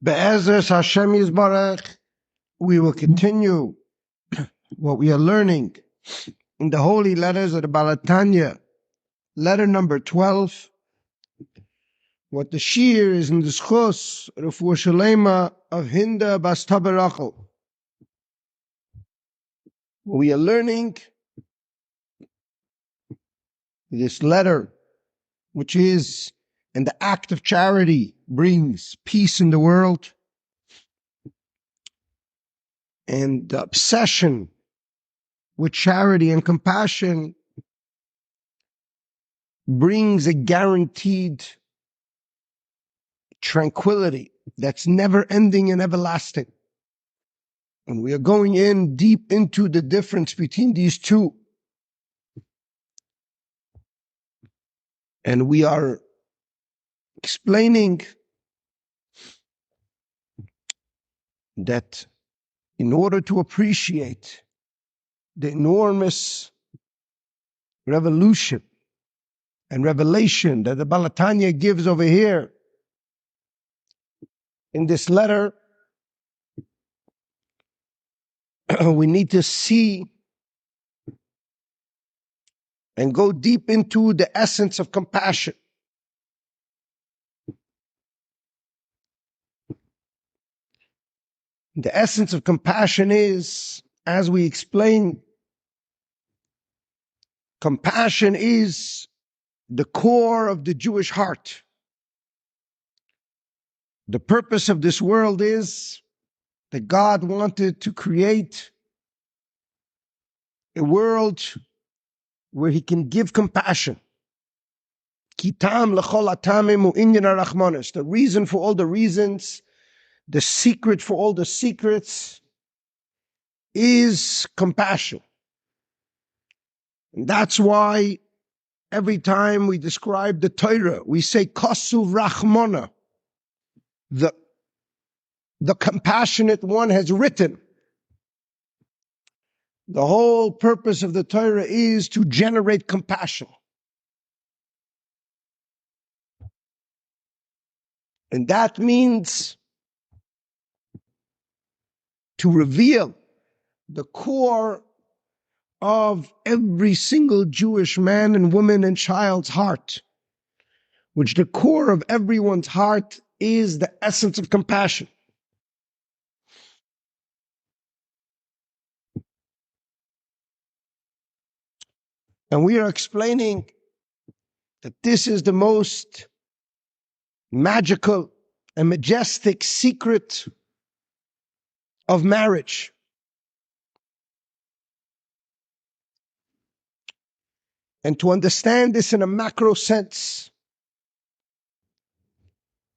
Be'ezras Hashem Yisbarach, we will continue what we are learning in the holy letters of the Balatanya, letter number 12. What the shir is in the schos, Refuah Shalema of Hinda Bas Taberachel. We are learning this letter, which is, and the act of charity brings peace in the world, and the obsession with charity and compassion brings a guaranteed tranquility that's never ending and everlasting. And we are going in deep into the difference between these two. And we are explaining that in order to appreciate the enormous revolution and revelation that the Balatanya gives over here in this letter, we need to see and go deep into the essence of compassion. The essence of compassion is, as we explained, compassion is the core of the Jewish heart. The purpose of this world is that God wanted to create a world where He can give compassion. Kitam l'chol atamim u'inyan harachmanos. The reason for all the reasons, the secret for all the secrets is compassion. And that's why every time we describe the Torah, we say Kosuv Rachmana. The compassionate one has written. The whole purpose of the Torah is to generate compassion. And that means to reveal the core of every single Jewish man and woman and child's heart, which the core of everyone's heart is the essence of compassion. And we are explaining that this is the most magical and majestic secret of marriage. And to understand this in a macro sense,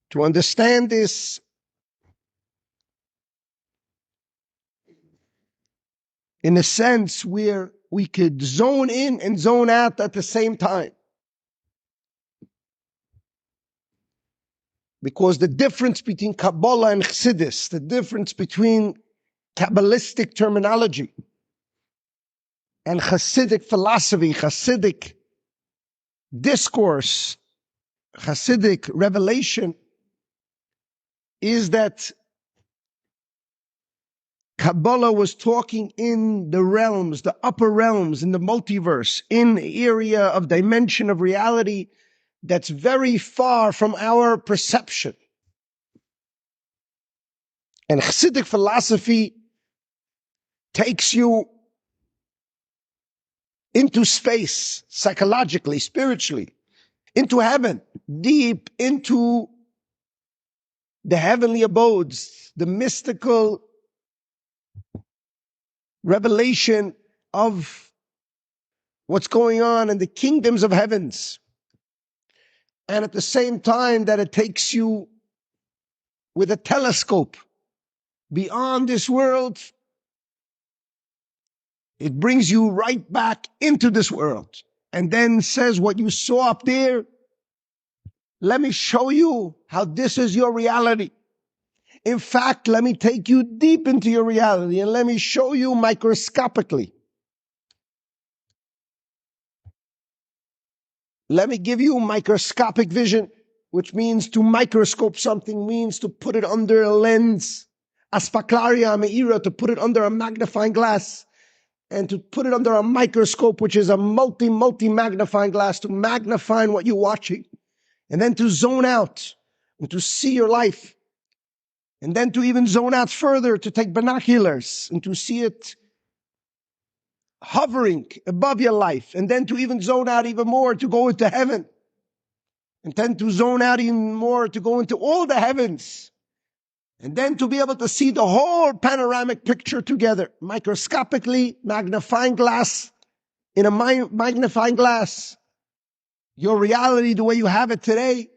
to understand this in a sense where we could zone in and zone out at the same time. Because the difference between Kabbalah and Chassidus, the difference between Kabbalistic terminology and Chassidic philosophy, Chassidic discourse, Chassidic revelation, is that Kabbalah was talking in the realms, the upper realms, in the multiverse, in the area of dimension of reality that's very far from our perception. And Chassidic philosophy takes you into space, psychologically, spiritually, into heaven, deep into the heavenly abodes, the mystical revelation of what's going on in the kingdoms of heavens. And at the same time that it takes you with a telescope beyond this world, it brings you right back into this world and then says, what you saw up there, let me show you how this is your reality. In fact, let me take you deep into your reality and let me show you microscopically. Let me give you microscopic vision which means to microscope something, means to put it under a lens. Aspaklaria meira, to put it under a magnifying glass. And to put it under a microscope, which is a multi magnifying glass, to magnify what you're watching. And then to zone out and to see your life. And then to even zone out further, to take binoculars and to see it hovering above your life. And then to even zone out even more, to go into heaven. And then to zone out even more, to go into all the heavens. And then to be able to see the whole panoramic picture together, microscopically, magnifying glass, in a magnifying glass, your reality the way you have it today,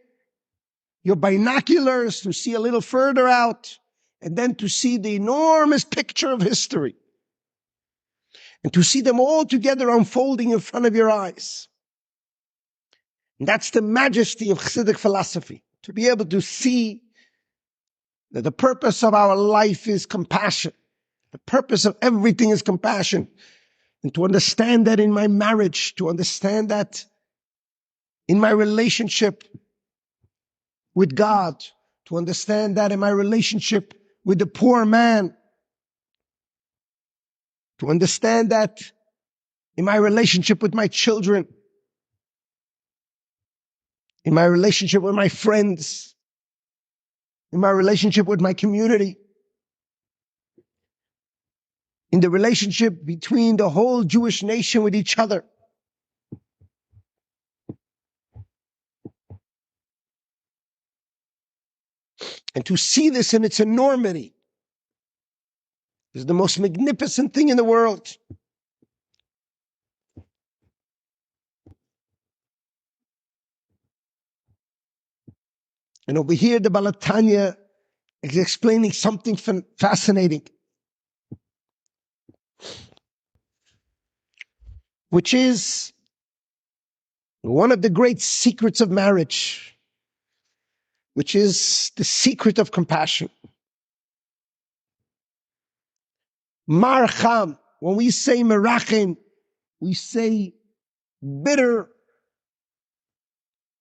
your binoculars to see a little further out, and then to see the enormous picture of history, and to see them all together unfolding in front of your eyes. And that's the majesty of Chassidic philosophy, to be able to see that the purpose of our life is compassion. The purpose of everything is compassion. And to understand that in my marriage, to understand that in my relationship with God, to understand that in my relationship with the poor man, to understand that in my relationship with my children, in my relationship with my friends, in my relationship with my community, in the relationship between the whole Jewish nation with each other. And to see this in its enormity is the most magnificent thing in the world. And over here, the Balatanya is explaining something fascinating, which is one of the great secrets of marriage, which is the secret of compassion. Marcham, when we say merachim, we say bitter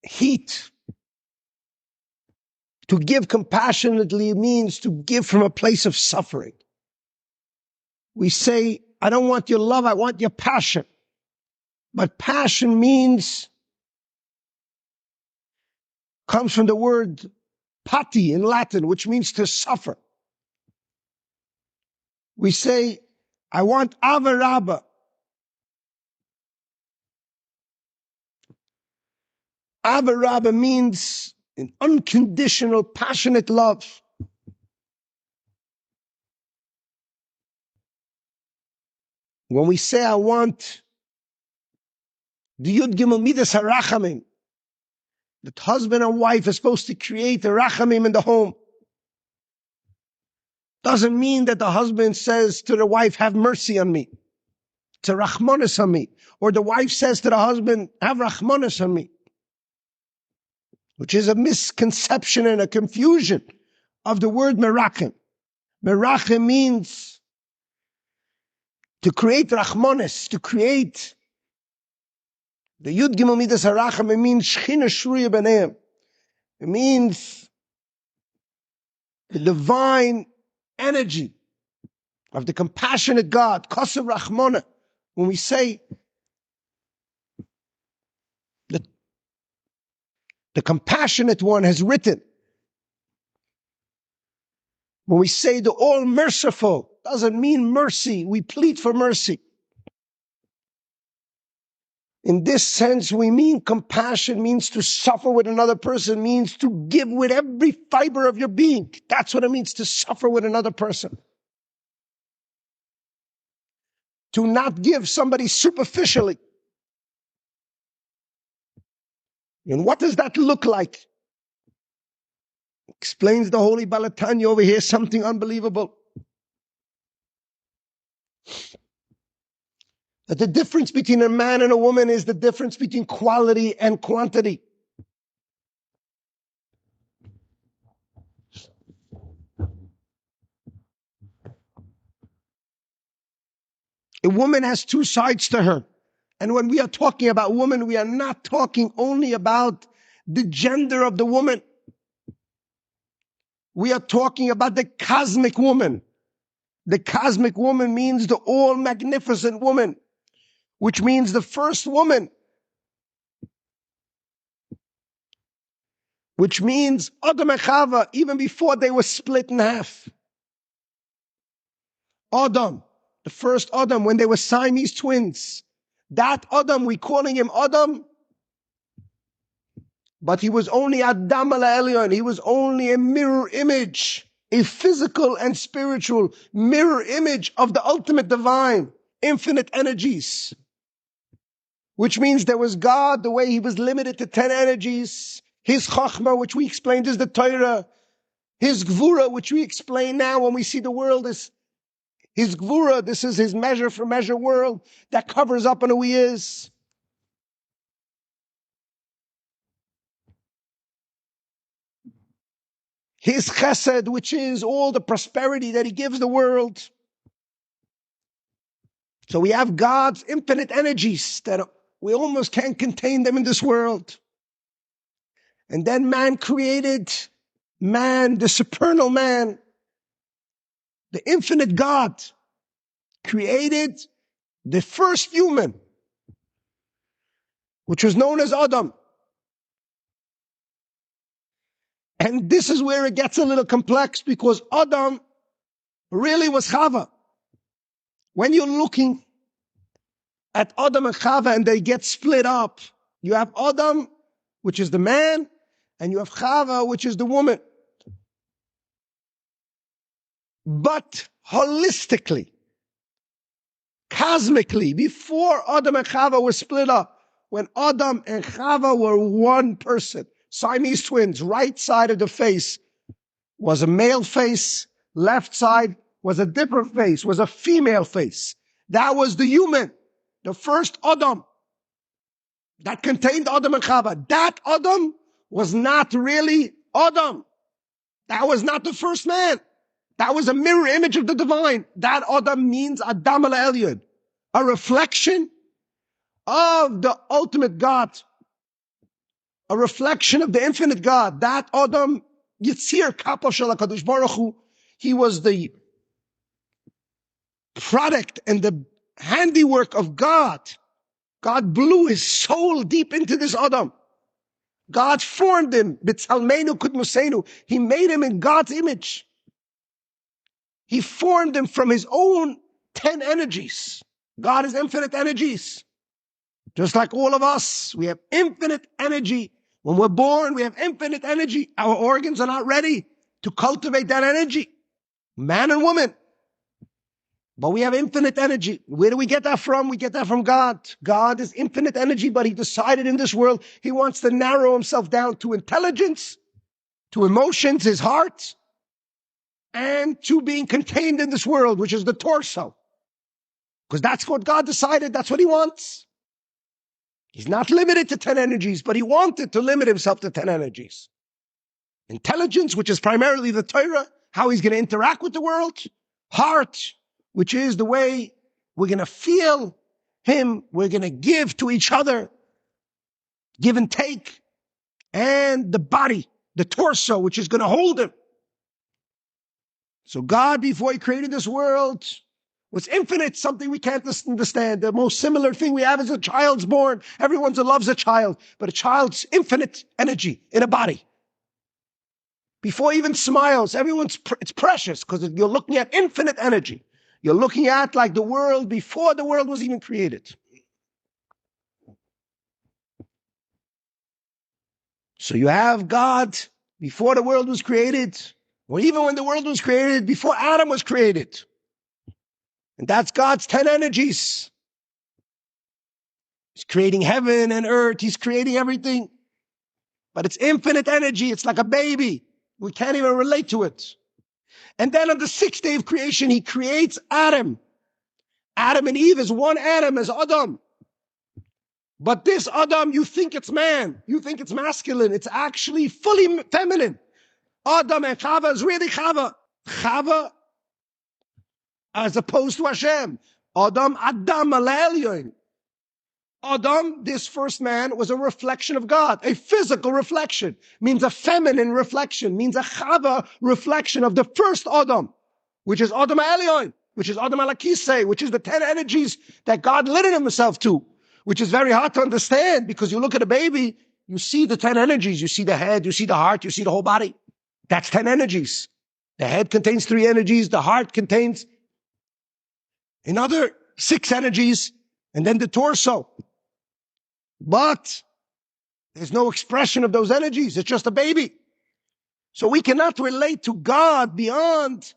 heat. To give compassionately means to give from a place of suffering. We say, I don't want your love, I want your passion. But passion comes from the word pati in Latin, which means to suffer. We say, I want avaraba. Avaraba means an unconditional, passionate love. When we say, I want the Yud Gimel Midas HaRachamim, that husband and wife are supposed to create the Rachamim in the home, doesn't mean that the husband says to the wife, have mercy on me. It's a Rachmanis on me. Or the wife says to the husband, have Rachmanis on me. Which is a misconception and a confusion of the word merachim. Merachim means to create Rachmanis, to create the Yud Gimel Midas HaRacham. It means Shechina Shruya B'neim. It means the divine energy of the compassionate God, Kosev Rachmana. When we say that the compassionate one has written, when we say the all merciful, doesn't mean mercy. We plead for mercy. In this sense, we mean compassion means to suffer with another person, means to give with every fiber of your being. That's what it means to suffer with another person. To not give somebody superficially. And what does that look like? Explains the Holy Balatanya over here something unbelievable. That the difference between a man and a woman is the difference between quality and quantity. A woman has two sides to her. And when we are talking about woman, we are not talking only about the gender of the woman. We are talking about the cosmic woman. The cosmic woman means the all-magnificent woman, which means the first woman, which means Adam and Chava, even before they were split in half. Adam, the first Adam, when they were Siamese twins. That Adam, we calling him Adam, but he was only Adam al-Elyon. He was only a mirror image, a physical and spiritual mirror image of the ultimate divine, infinite energies. Which means there was God, the way he was limited to 10 energies, his Chachma, which we explained is the Torah, his Gvura, which we explain now when we see the world as his Gvura, this is his measure for measure world that covers up on who he is. His Chesed, which is all the prosperity that he gives the world. So we have God's infinite energies that we almost can't contain them in this world. And then man created man, the supernal man, the infinite God, created the first human, which was known as Adam. And this is where it gets a little complex, because Adam really was Chava. When you're looking at Adam and Chava and they get split up, you have Adam, which is the man, and you have Chava, which is the woman. But holistically, cosmically, before Adam and Chava were split up, when Adam and Chava were one person, Siamese twins, right side of the face was a male face, left side was a different face, was a female face. That was the human, the first Adam that contained Adam and Chava. That Adam was not really Adam. That was not the first man. That was a mirror image of the divine. That Adam means Adam al-Elyon, a reflection of the ultimate God, a reflection of the infinite God. That Adam, Yitzir Kapo Shel HaKadosh Baruch Hu, he was the product and the handiwork of God. God blew his soul deep into this Adam. God formed him, B'tzalmeinu Kudmuseinu. He made him in God's image. He formed him from his own 10 energies. God is infinite energies. Just like all of us, we have infinite energy. When we're born, we have infinite energy. Our organs are not ready to cultivate that energy. Man and woman. But we have infinite energy. Where do we get that from? We get that from God. God is infinite energy, but he decided in this world, he wants to narrow himself down to intelligence, to emotions, his heart, and to being contained in this world, which is the torso. Because that's what God decided. That's what he wants. He's not limited to 10 energies, but he wanted to limit himself to 10 energies. Intelligence, which is primarily the Torah, how he's going to interact with the world. Heart, which is the way we're going to feel him. We're going to give to each other. Give and take. And the body, the torso, which is going to hold him. So God, before he created this world, was infinite, something we can't understand. The most similar thing we have is a child's born. Everyone loves a child, but a child's infinite energy in a body. Before he even smiles, it's precious because you're looking at infinite energy. You're looking at like the world before the world was even created. So you have God before the world was created, or even when the world was created, before Adam was created. And that's God's 10 energies. He's creating heaven and earth. He's creating everything. But it's infinite energy. It's like a baby. We can't even relate to it. And then on the 6th day of creation, he creates Adam. Adam and Eve is one Adam, as Adam. But this Adam, you think it's man. You think it's masculine. It's actually fully feminine. Adam and Chava is really Chava. Chava as opposed to Hashem. Adam al-Elyon. Adam, this first man, was a reflection of God, a physical reflection, means a feminine reflection, means a Chava reflection of the first Adam, which is Adam Elyon, which is Adam Alakise, which is the 10 energies that God limited himself to, which is very hard to understand because you look at a baby, you see the 10 energies, you see the head, you see the heart, you see the whole body. That's 10 energies. The head contains 3 energies, the heart contains another 6 energies, and then the torso. But there's no expression of those energies. It's just a baby. So we cannot relate to God beyond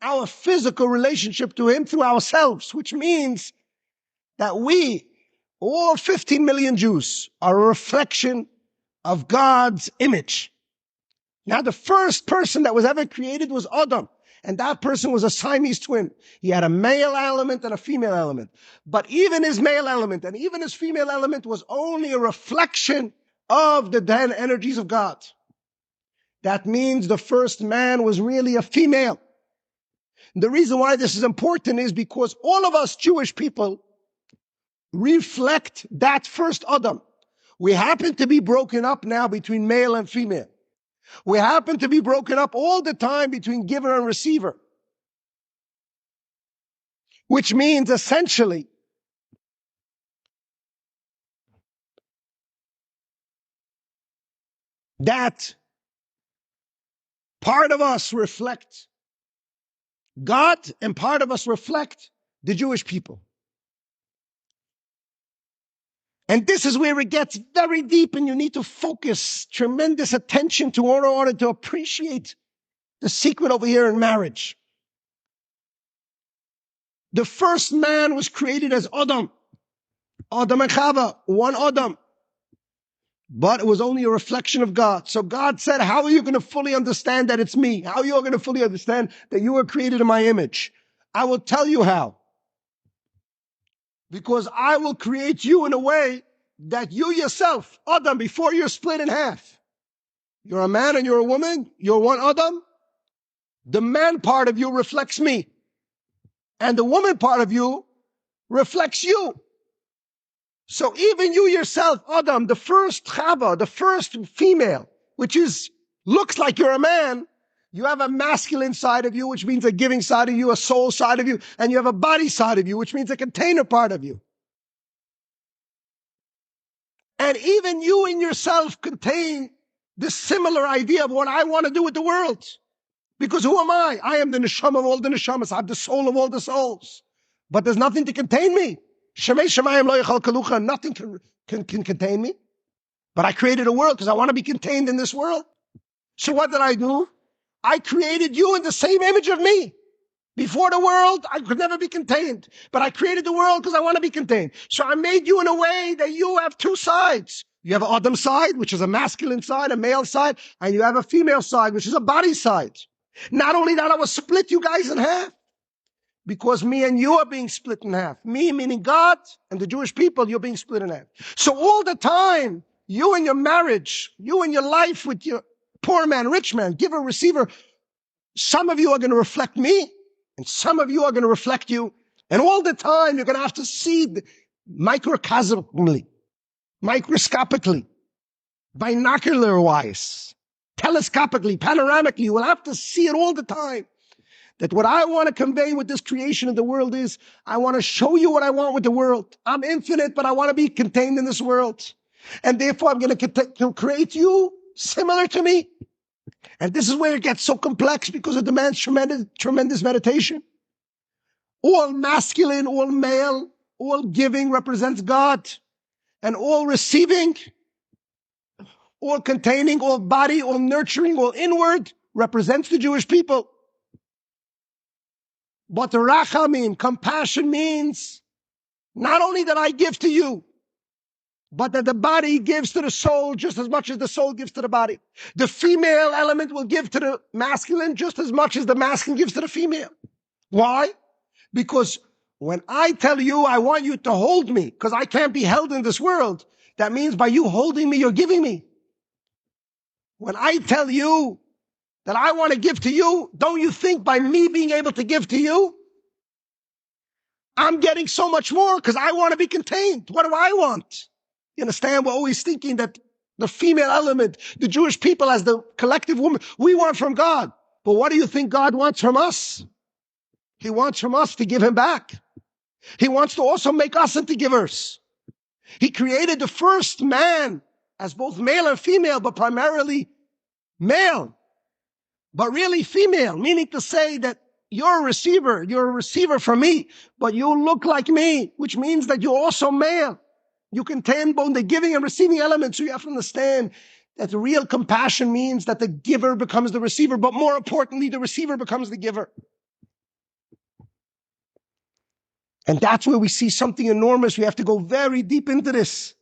our physical relationship to him through ourselves, which means that we, all 15 million Jews, are a reflection of God's image. Now, the first person that was ever created was Adam. And that person was a Siamese twin. He had a male element and a female element. But even his male element and even his female element was only a reflection of the 10 energies of God. That means the first man was really a female. The reason why this is important is because all of us Jewish people reflect that first Adam. We happen to be broken up now between male and female. We happen to be broken up all the time between giver and receiver. Which means essentially that part of us reflect God and part of us reflect the Jewish people. And this is where it gets very deep and you need to focus tremendous attention to in order to appreciate the secret over here in marriage. The first man was created as Adam. Adam and Chava, one Adam. But it was only a reflection of God. So God said, how are you going to fully understand that it's me? How are you going to fully understand that you were created in my image? I will tell you how. Because I will create you in a way that you yourself, Adam, before you're split in half, you're a man and you're a woman, you're one Adam. The man part of you reflects me. And the woman part of you reflects you. So even you yourself, Adam, the first Chava, the first female, which looks like you're a man, you have a masculine side of you, which means a giving side of you, a soul side of you, and you have a body side of you, which means a container part of you. And even you in yourself contain this similar idea of what I want to do with the world. Because who am I? I am the neshama of all the neshamas. I'm the soul of all the souls. But there's nothing to contain me. Shemei shemayim lo yachal kalucha. Nothing can contain me. But I created a world because I want to be contained in this world. So what did I do? I created you in the same image of me. Before the world, I could never be contained. But I created the world because I want to be contained. So I made you in a way that you have 2 sides. You have an Adam side, which is a masculine side, a male side, and you have a female side, which is a body side. Not only that, I will split you guys in half. Because me and you are being split in half. Me, meaning God, and the Jewish people, you're being split in half. So all the time, you in your marriage, you in your life with your poor man, rich man, giver, receiver, some of you are going to reflect me, and some of you are going to reflect you. And all the time, you're going to have to see microscopically, binocular-wise, telescopically, panoramically. You will have to see it all the time. That what I want to convey with this creation of the world is, I want to show you what I want with the world. I'm infinite, but I want to be contained in this world. And therefore, I'm going to create you similar to me. And this is where it gets so complex because it demands tremendous meditation. All masculine, all male, all giving represents God. And all receiving, all containing, all body, all nurturing, all inward represents the Jewish people. But the rachamim, compassion, means not only that I give to you, but that the body gives to the soul just as much as the soul gives to the body. The female element will give to the masculine just as much as the masculine gives to the female. Why? Because when I tell you I want you to hold me, because I can't be held in this world, that means by you holding me, you're giving me. When I tell you that I want to give to you, don't you think by me being able to give to you, I'm getting so much more because I want to be contained. What do I want? You understand? We're always thinking that the female element, the Jewish people as the collective woman, we want from God. But what do you think God wants from us? He wants from us to give him back. He wants to also make us into givers. He created the first man as both male and female, but primarily male, but really female, meaning to say that you're a receiver from me, but you look like me, which means that you're also male. You contain both the giving and receiving elements. So you have to understand that the real compassion means that the giver becomes the receiver, but more importantly, the receiver becomes the giver. And that's where we see something enormous. We have to go very deep into this.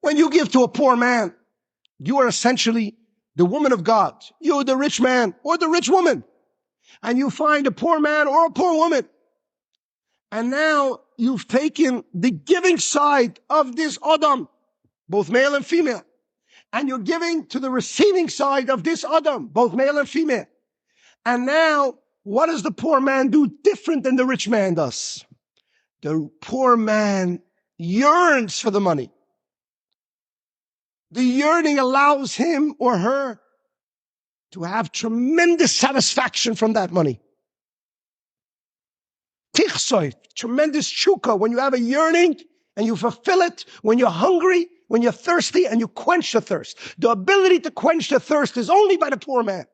When you give to a poor man, you are essentially the woman of God. You're the rich man or the rich woman. And you find a poor man or a poor woman. And now you've taken the giving side of this Adam, both male and female. And you're giving to the receiving side of this Adam, both male and female. And now, what does the poor man do different than the rich man does? The poor man yearns for the money. The yearning allows him or her to have tremendous satisfaction from that money. Tichsoy, tremendous chukka, when you have a yearning and you fulfill it, when you're hungry, when you're thirsty and you quench the thirst. The ability to quench the thirst is only by the poor man.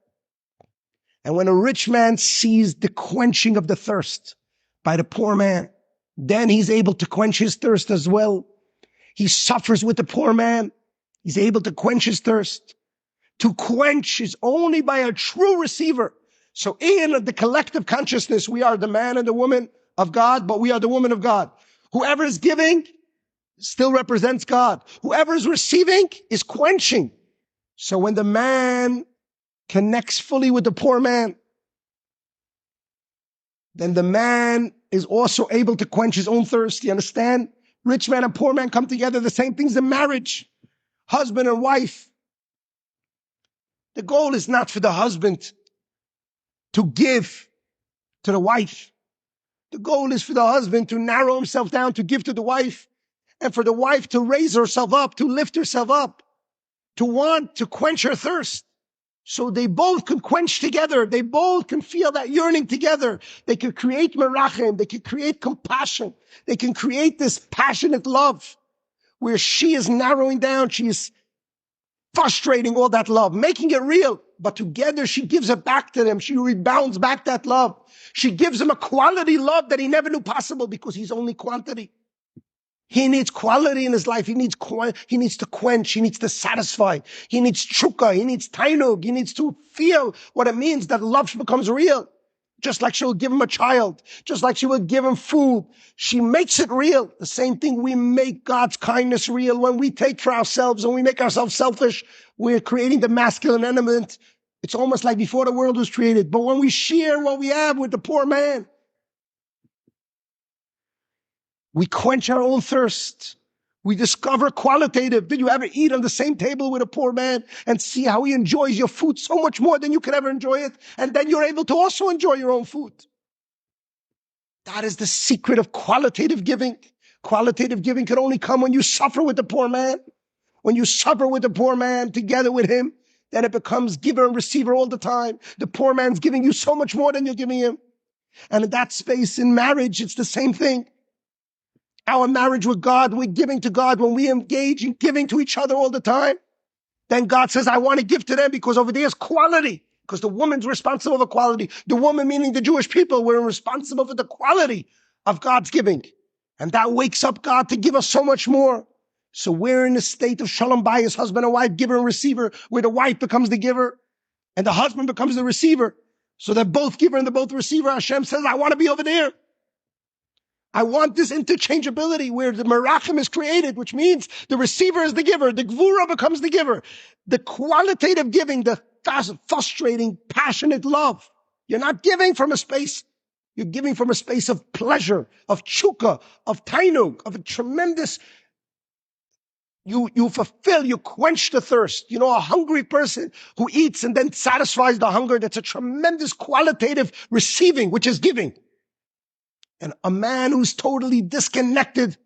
And when a rich man sees the quenching of the thirst by the poor man, then he's able to quench his thirst as well. He suffers with the poor man. He's able to quench his thirst. To quench is only by a true receiver. So in the collective consciousness, we are the man and the woman of God, but we are the woman of God. Whoever is giving still represents God. Whoever is receiving is quenching. So when the man connects fully with the poor man, then the man is also able to quench his own thirst. You understand? Rich man and poor man come together. The same things in marriage. Husband and wife. The goal is not for the husband to give to the wife. The goal is for the husband to narrow himself down to give to the wife, and for the wife to raise herself up, to lift herself up, to want to quench her thirst. So they both can quench together. They both can feel that yearning together. They can create merachim. They can create compassion. They can create this passionate love where she is narrowing down. She is frustrating all that love, making it real. But together she gives it back to them. She rebounds back that love. She gives him a quality love that he never knew possible because he's only quantity. He needs quality in his life. He needs to quench. He needs to satisfy. He needs chukka. He needs tainug. He needs to feel what it means that love becomes real. Just like she will give him a child. Just like she will give him food. She makes it real. The same thing, we make God's kindness real. When we take for ourselves and we make ourselves selfish, we're creating the masculine element. It's almost like before the world was created. But when we share what we have with the poor man, we quench our own thirst. We discover qualitative. Did you ever eat on the same table with a poor man and see how he enjoys your food so much more than you could ever enjoy it? And then you're able to also enjoy your own food. That is the secret of qualitative giving. Qualitative giving can only come when you suffer with the poor man. When you suffer with the poor man together with him, then it becomes giver and receiver all the time. The poor man's giving you so much more than you're giving him. And in that space in marriage, it's the same thing. Our marriage with God, we're giving to God when we engage in giving to each other all the time. Then God says, I want to give to them because over there is quality. Because the woman's responsible for quality. The woman, meaning the Jewish people, we're responsible for the quality of God's giving. And that wakes up God to give us so much more. So we're in a state of shalom bayis, husband and wife, giver and receiver, where the wife becomes the giver and the husband becomes the receiver. So they're both giver and they're both receiver. Hashem says, I want to be over there. I want this interchangeability where the merachim is created, which means the receiver is the giver. The gvura becomes the giver. The qualitative giving, the frustrating, passionate love. You're not giving from a space. You're giving from a space of pleasure, of chukka, of tainug, of a tremendous. You fulfill, you quench the thirst. You know, a hungry person who eats and then satisfies the hunger, that's a tremendous qualitative receiving, which is giving. And a man who's totally disconnected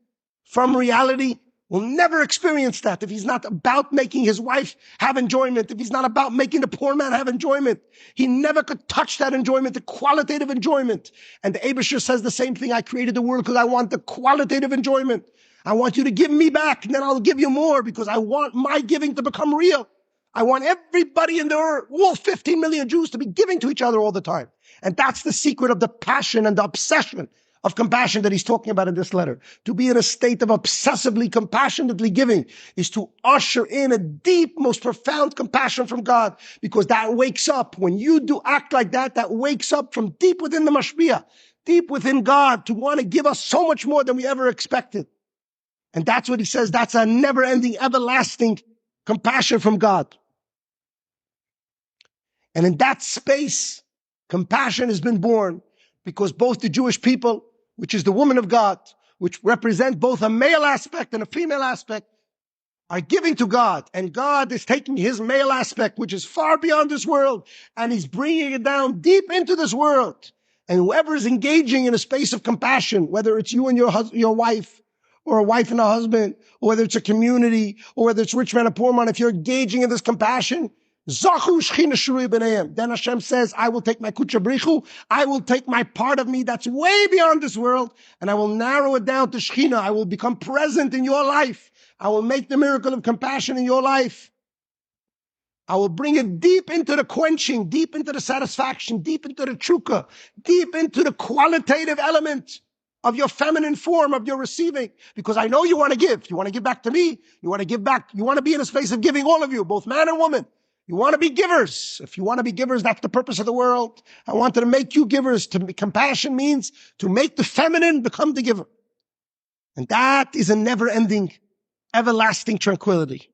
from reality will never experience that if he's not about making his wife have enjoyment, if he's not about making the poor man have enjoyment. He never could touch that enjoyment, the qualitative enjoyment. And the Eibusher says the same thing. I created the world because I want the qualitative enjoyment. I want you to give me back, and then I'll give you more because I want my giving to become real. I want everybody in the earth, all 15 million Jews, to be giving to each other all the time. And that's the secret of the passion and the obsession of compassion that he's talking about in this letter. To be in a state of obsessively, compassionately giving is to usher in a deep, most profound compassion from God, because that wakes up. When you do act like that, that wakes up from deep within the mashpia, deep within God, to want to give us so much more than we ever expected. And that's what he says. That's a never-ending, everlasting compassion from God. And in that space, compassion has been born, because both the Jewish people, which is the woman of God, which represent both a male aspect and a female aspect, are giving to God. And God is taking his male aspect, which is far beyond this world, and he's bringing it down deep into this world. And whoever is engaging in a space of compassion, whether it's you and your wife, or a wife and a husband, or whether it's a community, or whether it's rich man and poor man, if you're engaging in this compassion, then Hashem says, I will take my kucha brichu, I will take my part of me that's way beyond this world, and I will narrow it down to Shechina. I will become present in your life. I will make the miracle of compassion in your life. I will bring it deep into the quenching, deep into the satisfaction, deep into the chukka, deep into the qualitative element of your feminine form, of your receiving. Because I know you want to give. You want to give back to me. You want to give back. You want to be in a space of giving, all of you, both man and woman. You want to be givers. If you want to be givers, that's the purpose of the world. I wanted to make you givers. Compassion means to make the feminine become the giver. And that is a never-ending, everlasting tranquility.